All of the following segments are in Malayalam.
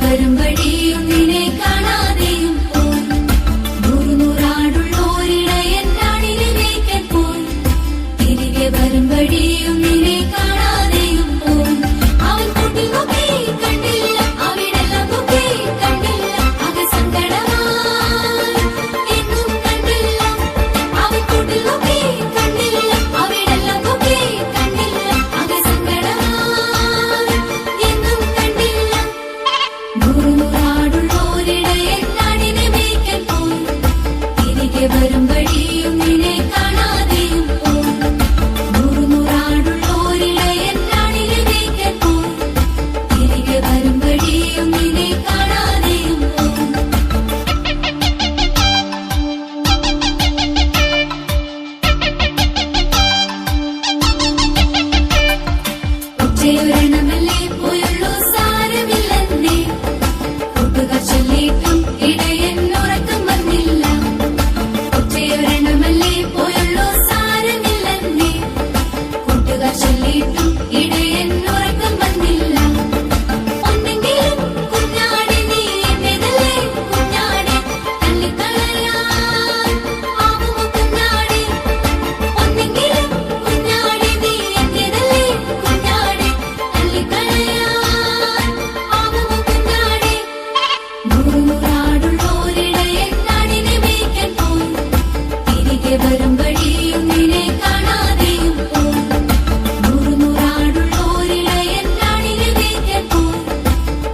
വരും വഴിയും നിന്നെ കാണാതെയും പോയി. നൂറാടുള്ളോരിടയനാണിനെ മേയ്ക്കാൻ പോയി. തിരികെ വരും വഴിയും നിന്നെ കാണാതെയും പോയി. അവൻ കൂട്ടിൽ നോക്കി കണ്ടില്ല, അവിടെല്ലാം നോക്കി കണ്ടില്ല, ആകെ സങ്കടമായി എങ്ങും കണ്ടില്ല. അവൻ കൂട്ടിൽ നോക്കി കണ്ടില്ല, അവിടെല്ലാം നോക്കി കണ്ടില്ല, ആകെ സങ്കടമായി എങ്ങും കണ്ടില്ല. നൂറാടുള്ളോരിടയനാണിനെ മേയ്ക്കാൻ പോയി. തിരികെ വരും വഴിയും നിന്നെ കാണാതെയും പോയി. നൂറാടുള്ളോരിടയനാണിനെ മേയ്ക്കാൻ പോയി. തിരികെ വരും വഴിയും നിന്നെ കാണാതെയും പോയി. ഉച്ചയൊരെണ്ണമല്ലേ പോയുള്ളൂ, സാരമില്ലെന്നേ. കൂട്ടുകാർ ചൊല്ലിയിട്ടും ഇടയൻ ഉറക്കം വന്നില്ല. ഉച്ചയൊരെണ്ണമല്ലേ പോയുള്ളൂ, സാരമില്ലെന്നേ. കൂട്ടുകാർ ചൊല്ലിയിട്ടും ഇടയൻ ഉറക്കം വന്നില്ല. ഒന്നെങ്കിലും കുഞ്ഞാടെ നീ എന്റേതല്ലേ കുഞ്ഞാടെ, തള്ളിക്കളയാൻ ആവുമോ കുഞ്ഞാടെ. ഒന്നെങ്കിലും കുഞ്ഞാടെ നീ എന്റേതല്ലേ കുഞ്ഞാടെ, തള്ളിക്കളയാൻ ആവുമോ കുഞ്ഞാടെ. നൂറാടുള്ളോരിടയനാണിനെ മേയ്ക്കാൻ പോയി. തിരികെ വരും വഴിയും നിന്നെ കാണാതെയും പോയി. നൂറാടുള്ളോരിടയനാണിനെ മേയ്ക്കാൻ പോയി.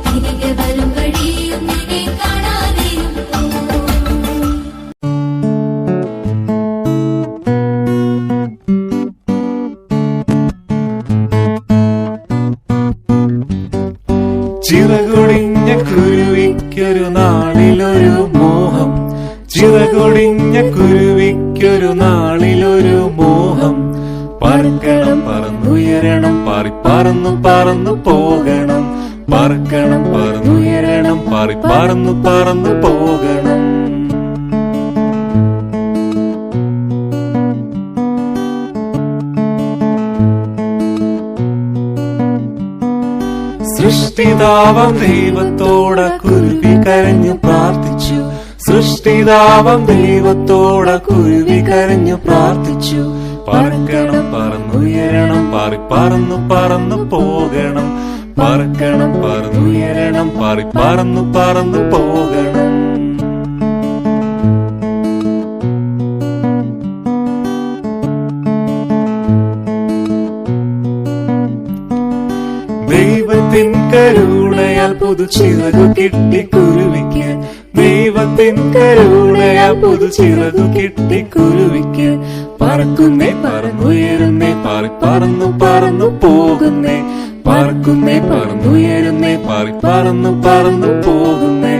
തിരികെ വരും വഴിയും നിന്നെ കാണാതെയും പോയി. ചിറകൊടിഞ്ഞ കുരുവിക്കൊരു നാളിലൊരു മോഹം, ചിറകൊടിഞ്ഞ കുരുവിക്കൊരു നാളിലൊരു മോഹം. പറക്കണം പറന്നുയരണം, പാറി പറന്നു പറന്നു പോകണം. പറക്കണം പറന്നുയരണം, പാറി പറന്നു പറന്നു പോകണം. സൃഷ്ടിതാവം ദൈവത്തോട കുരുവി കരഞ്ഞു പ്രാർത്ഥിച്ചു. സൃഷ്ടിതാവം ദൈവത്തോട കുരുവി കരഞ്ഞു പ്രാർത്ഥിച്ചു. പറക്കണം പറന്നുയരണം, പാറി പറന്നു പറന്നു പോകണം. പറക്കണം പറന്നുയരണം, പാറി പറന്നു പറന്നു പോകണം. ദൈവത്തിൻ കരുണയാൽ പുതുചിറകു കിട്ടി കുരുവിക്ക്. ദൈവത്തിൻ കരുണയാൽ പുതുചിറകു കിട്ടി കുരുവിക്ക്. പറക്കുന്നേ പറന്നുയരുന്നേ, പാറി പറന്നു പറന്നു പോകുന്നേ. പറക്കുന്നേ പറന്നുയരുന്നേ, പാറി പറന്നു പറന്നു പോകുന്നേ.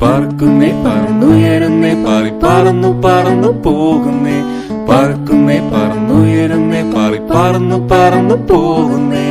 പറക്കുന്നേ പറന്നുയരുന്നേ, പാറി പറന്നു പറന്നു പോകുന്നേ. പറക്കുന്നേ പറന്നുയരുന്നേ, പാറി പറന്നു പറന്നു പോകുന്നേ.